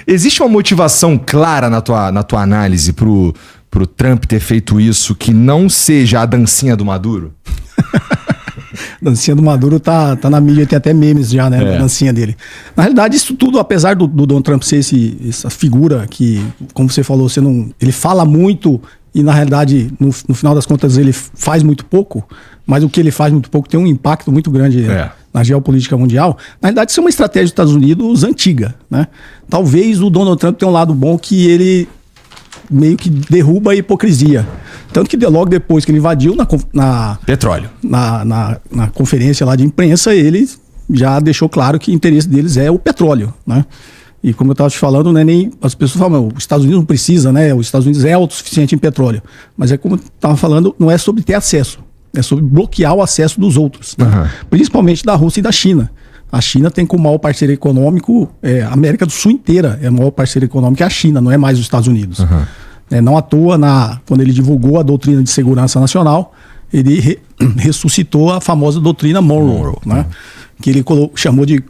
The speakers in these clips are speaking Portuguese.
existe uma motivação clara na tua análise pro Trump ter feito isso que não seja a dancinha do Maduro? Dancinha do Maduro tá na mídia, tem até memes já, né? A dancinha dele. Na realidade, isso tudo, apesar do Donald Trump ser essa figura que, como você falou, ele fala muito e, na realidade, no final das contas, ele faz muito pouco, mas o que ele faz muito pouco tem um impacto muito grande na geopolítica mundial. Na realidade, isso é uma estratégia dos Estados Unidos antiga, né? Talvez o Donald Trump tenha um lado bom que ele meio que derruba a hipocrisia. Tanto que logo depois que ele invadiu petróleo. Na conferência lá de imprensa, ele já deixou claro que o interesse deles é o petróleo, né? E como eu estava te falando, né, nem as pessoas falam, os Estados Unidos não precisa, né? Os Estados Unidos é autossuficiente em petróleo. Mas é como eu estava falando, não é sobre ter acesso, é sobre bloquear o acesso dos outros, né? Principalmente da Rússia e da China. A China tem como maior parceiro econômico, a América do Sul inteira é o maior parceiro econômico, é a China, não é mais os Estados Unidos. Não à toa, quando ele divulgou a doutrina de segurança nacional, ele ressuscitou a famosa doutrina Monroe, né? Que ele chamou de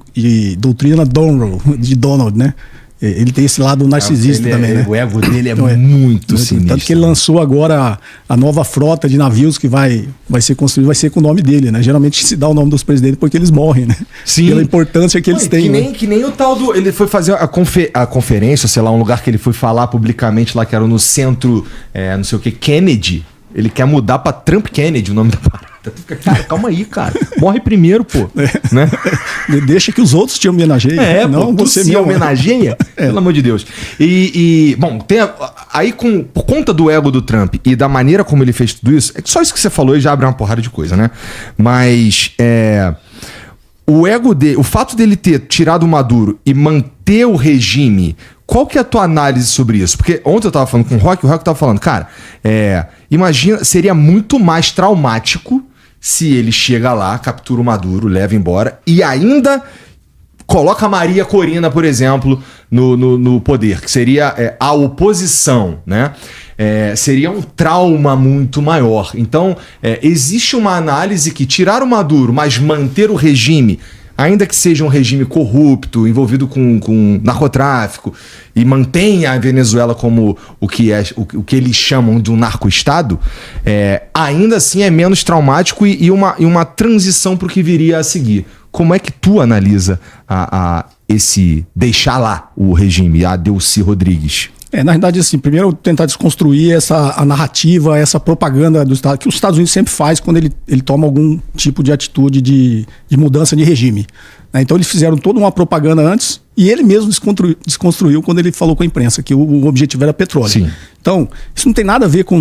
doutrina de Donald, né? Ele tem esse lado narcisista também, né? O ego dele é muito sinistro. Tanto que ele lançou agora a nova frota de navios que vai ser construída, vai ser com o nome dele, né? Geralmente se dá o nome dos presidentes porque eles morrem, né? Sim. Pela importância que eles têm. Que nem o tal do... Ele foi fazer a conferência, sei lá, um lugar que ele foi falar publicamente lá, que era no centro, não sei o que, Kennedy. Ele quer mudar pra Trump Kennedy o nome da parada. Cara, calma aí, cara. Morre primeiro, pô. Né? Deixa que os outros te homenageiem. Não, você me homenageia? Pelo amor de Deus. Bom, aí por conta do ego do Trump e da maneira como ele fez tudo isso, só isso que você falou e já abre uma porrada de coisa, né? Mas o ego dele, o fato dele ter tirado o Maduro e manter o regime, qual que é a tua análise sobre isso? Porque ontem eu tava falando com o Rock tava falando, cara, imagina, seria muito mais traumático se ele chega lá, captura o Maduro, leva embora e ainda coloca a Maria Corina, por exemplo, no poder, que seria a oposição, né? Seria um trauma muito maior. Então, existe uma análise que tirar o Maduro, mas manter o regime, ainda que seja um regime corrupto, envolvido com narcotráfico, e mantenha a Venezuela como o que eles chamam de um narco-estado, ainda assim é menos traumático e uma transição para o que viria a seguir. Como é que tu analisa esse deixar lá o regime, a Delcy Rodrigues? Na verdade, assim, primeiro tentar desconstruir a narrativa, essa propaganda do Estado, que os Estados Unidos sempre faz quando ele toma algum tipo de atitude de mudança de regime. Então eles fizeram toda uma propaganda antes e ele mesmo desconstruiu quando ele falou com a imprensa que o objetivo era petróleo. Sim. Então, isso não tem nada a ver com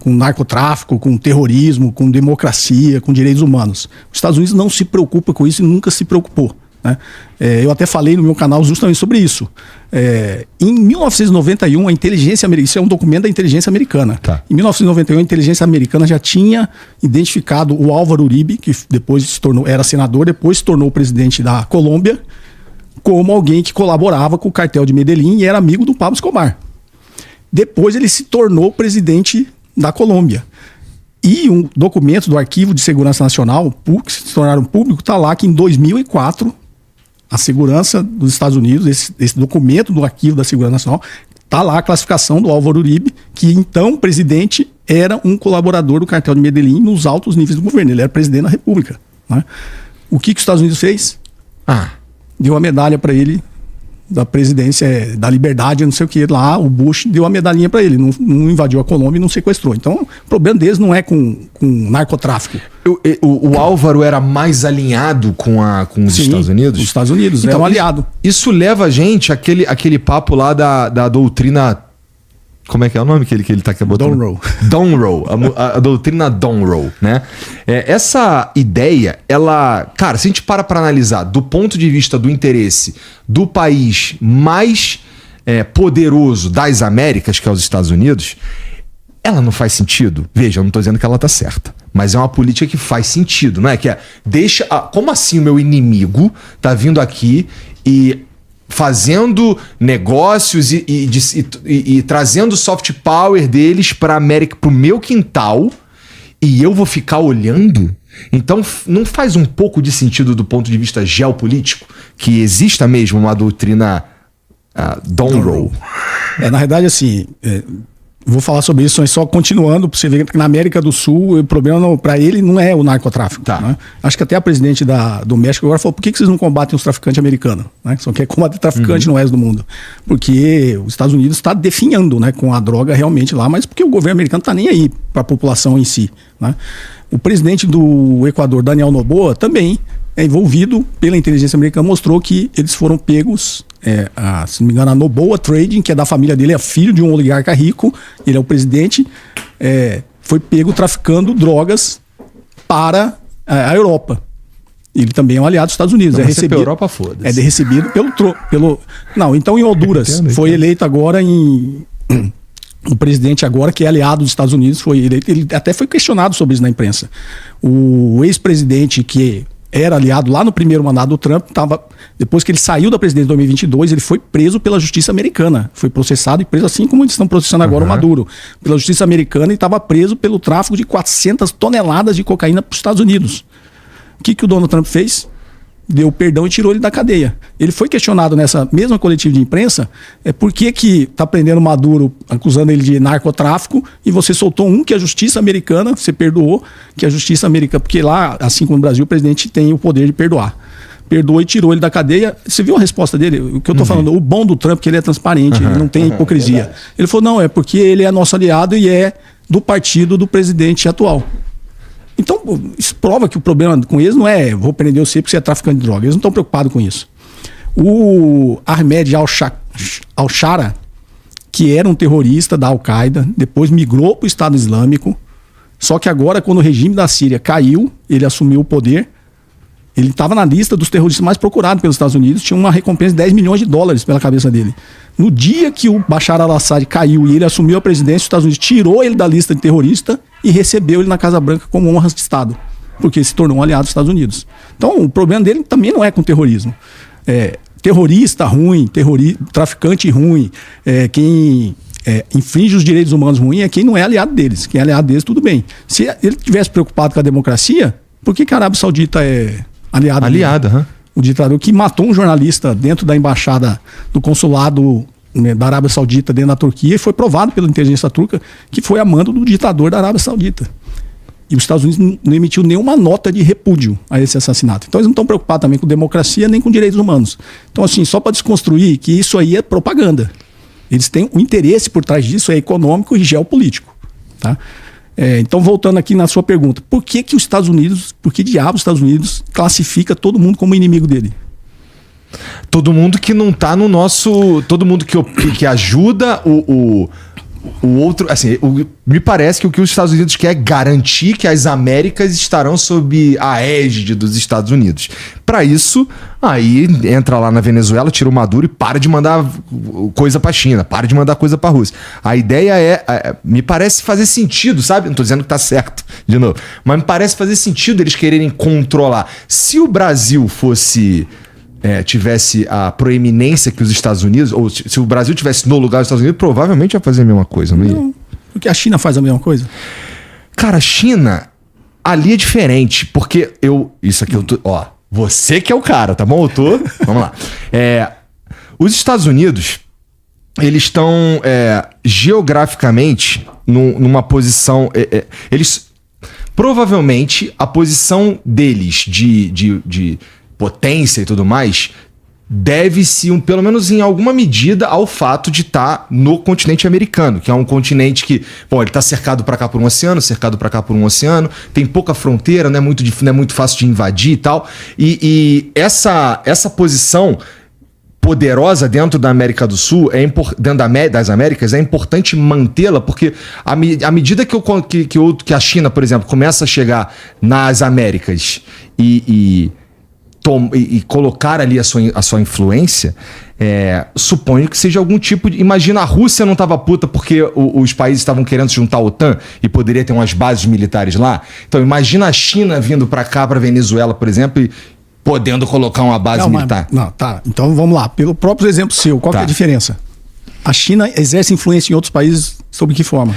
narcotráfico, com terrorismo, com democracia, com direitos humanos. Os Estados Unidos não se preocupa com isso e nunca se preocupou, né? Eu até falei no meu canal justamente sobre isso. Em 1991, a inteligência americana, isso é um documento da inteligência americana. Tá. Em 1991, a inteligência americana já tinha identificado o Álvaro Uribe, que depois era senador, depois se tornou presidente da Colômbia, como alguém que colaborava com o cartel de Medellín e era amigo do Pablo Escobar. Depois ele se tornou presidente da Colômbia. E um documento do Arquivo de Segurança Nacional, que se tornaram público, está lá que em 2004... a segurança dos Estados Unidos, esse documento do Arquivo da Segurança Nacional, está lá a classificação do Álvaro Uribe, que então presidente era um colaborador do cartel de Medellín nos altos níveis do governo. Ele era presidente da República, né? O que os Estados Unidos fez? Deu a medalha para ele da presidência, da liberdade, não sei o que lá. O Bush deu a medalhinha para ele, não invadiu a Colômbia e não sequestrou. Então, o problema deles não é com narcotráfico. O Álvaro era mais alinhado com os Estados Unidos? Os Estados Unidos, então, é um aliado. Isso leva a gente àquele papo lá da doutrina... Como é que é o nome que ele tá botando? Monroe. A doutrina Monroe, né? Essa ideia, ela... Cara, se a gente para analisar do ponto de vista do interesse do país mais poderoso das Américas, que é os Estados Unidos, ela não faz sentido. Veja, eu não tô dizendo que ela tá certa, mas é uma política que faz sentido, não é? Que como assim o meu inimigo tá vindo aqui e fazendo negócios e trazendo soft power deles para América, pro meu quintal, e eu vou ficar olhando? Então não faz um pouco de sentido do ponto de vista geopolítico que exista mesmo uma doutrina Don't Roll. Na verdade, assim, vou falar sobre isso, mas só continuando, para você ver que na América do Sul, o problema para ele não é o narcotráfico. Tá. Né? Acho que até a presidente do México agora falou, por que vocês não combatem os traficantes americanos? Né? Só quer combater traficante no resto do mundo. Porque os Estados Unidos está definhando, né, com a droga realmente lá, mas porque o governo americano está nem aí para a população em si. Né? O presidente do Equador, Daniel Noboa, também é envolvido pela inteligência americana, mostrou que eles foram pegos, se não me engano, a Noboa Trading, que é da família dele, é filho de um oligarca rico, ele é o presidente, foi pego traficando drogas para a Europa. Ele também é um aliado dos Estados Unidos. Não, é recebido, Europa, foda-se. É recebido pelo... Não, então em Honduras, foi eleito agora o presidente agora, que é aliado dos Estados Unidos, foi eleito, ele até foi questionado sobre isso na imprensa. O ex-presidente que era aliado lá no primeiro mandato do Trump, depois que ele saiu da presidência em 2022, ele foi preso pela justiça americana. Foi processado e preso, assim como eles estão processando agora o Maduro, pela justiça americana, e estava preso pelo tráfico de 400 toneladas de cocaína para os Estados Unidos. O que o Donald Trump fez? Deu perdão e tirou ele da cadeia. Ele foi questionado nessa mesma coletiva de imprensa, por que está prendendo Maduro, acusando ele de narcotráfico, e você soltou que a justiça americana, você perdoou, que a justiça americana, porque lá, assim como no Brasil, o presidente tem o poder de perdoar. Perdoou e tirou ele da cadeia. Você viu a resposta dele? O que eu estou falando, o bom do Trump é que ele é transparente, ele não tem hipocrisia. Ele falou, não, é porque ele é nosso aliado e é do partido do presidente atual. Então, isso prova que o problema com eles não é vou prender você porque você é traficante de droga. Eles não estão preocupados com isso. O Ahmed al-Shara, que era um terrorista da Al-Qaeda, depois migrou para o Estado Islâmico, só que agora, quando o regime da Síria caiu, ele assumiu o poder, ele estava na lista dos terroristas mais procurados pelos Estados Unidos, tinha uma recompensa de $10 milhões pela cabeça dele. No dia que o Bashar al-Assad caiu e ele assumiu a presidência, os Estados Unidos tirou ele da lista de terrorista e recebeu ele na Casa Branca como honra de Estado, porque ele se tornou um aliado dos Estados Unidos. Então, o problema dele também não é com terrorismo. Terrorista ruim, traficante ruim, quem infringe os direitos humanos ruim é quem não é aliado deles. Quem é aliado deles, tudo bem. Se ele tivesse preocupado com a democracia, por que a Arábia Saudita é aliado? O ditador que matou um jornalista dentro da embaixada do consulado, né, da Arábia Saudita dentro da Turquia, e foi provado pela inteligência turca que foi a mando do ditador da Arábia Saudita. E os Estados Unidos não emitiu nenhuma nota de repúdio a esse assassinato. Então eles não estão preocupados também com democracia nem com direitos humanos. Então, assim, só para desconstruir que isso aí é propaganda. Eles têm o interesse por trás disso, é econômico e geopolítico. Tá? Então, voltando aqui na sua pergunta, por que os Estados Unidos, por que diabos os Estados Unidos classifica todo mundo como inimigo dele? Todo mundo que não tá no nosso... Todo mundo que ajuda o outro... Assim, me parece que o que os Estados Unidos quer é garantir que as Américas estarão sob a égide dos Estados Unidos. Para isso, aí entra lá na Venezuela, tira o Maduro e para de mandar coisa para a China, para de mandar coisa para a Rússia. A ideia me parece fazer sentido, sabe? Não tô dizendo que tá certo, de novo. Mas me parece fazer sentido eles quererem controlar. Se o Brasil tivesse a proeminência que os Estados Unidos, ou se o Brasil tivesse no lugar dos Estados Unidos, provavelmente ia fazer a mesma coisa, não ia? Não, porque a China faz a mesma coisa. Cara, a China, ali é diferente, porque isso aqui eu tô... Ó, você que é o cara, tá bom? Vamos lá. Os Estados Unidos, eles estão geograficamente numa posição... eles... Provavelmente, a posição deles de potência e tudo mais, deve-se, pelo menos em alguma medida, ao fato de estar no continente americano, que é um continente que, bom, ele está cercado para cá por um oceano, cercado para cá por um oceano, tem pouca fronteira, não é muito fácil de invadir e tal, e essa posição poderosa dentro da América do Sul, dentro das Américas, é importante mantê-la, porque à medida que a China, por exemplo, começa a chegar nas Américas e colocar ali a sua influência, suponho que seja algum tipo de... Imagina, a Rússia não estava puta porque os países estavam querendo se juntar à OTAN e poderia ter umas bases militares lá. Então imagina a China vindo para cá, para Venezuela, por exemplo, e podendo colocar uma base militar. Tá. Então vamos lá. Pelo próprio exemplo seu, qual que é a diferença? A China exerce influência em outros países sob que forma?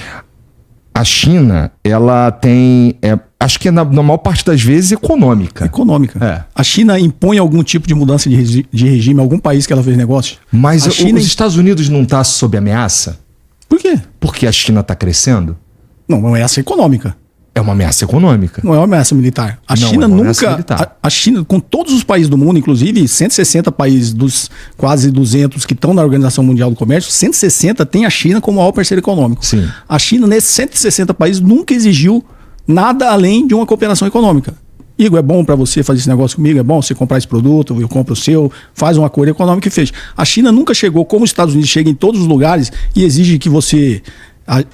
A China, ela tem... acho que na maior parte das vezes, econômica. Econômica. É. A China impõe algum tipo de mudança de regime em algum país que ela fez negócio? Mas a China... os Estados Unidos não está sob ameaça? Por quê? Porque a China está crescendo? Não, não é essa econômica. É uma ameaça econômica. Não é uma ameaça militar. A Não, China é uma ameaça nunca. militar. A China, com todos os países do mundo, inclusive 160 países dos quase 200 que estão na Organização Mundial do Comércio, 160 tem a China como maior parceiro econômico. Sim. A China, nesses 160 países, nunca exigiu nada além de uma cooperação econômica. Igor, é bom para você fazer esse negócio comigo? É bom você comprar esse produto? Eu compro o seu, faz um acordo econômico e fez. A China nunca chegou, como os Estados Unidos chega em todos os lugares e exige que você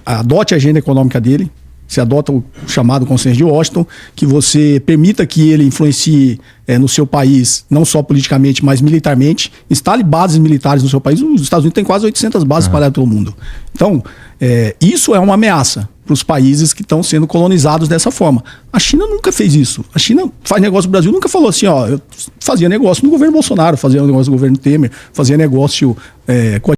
adote a agenda econômica dele. Você adota o chamado consenso de Washington, que você permita que ele influencie no seu país, não só politicamente, mas militarmente, instale bases militares no seu país. Os Estados Unidos têm quase 800 bases espalhadas pelo mundo. Então, isso é uma ameaça para os países que estão sendo colonizados dessa forma. A China nunca fez isso. A China faz negócio no Brasil, nunca falou assim, ó, eu fazia negócio no governo Bolsonaro, fazia negócio no governo Temer, fazia negócio com a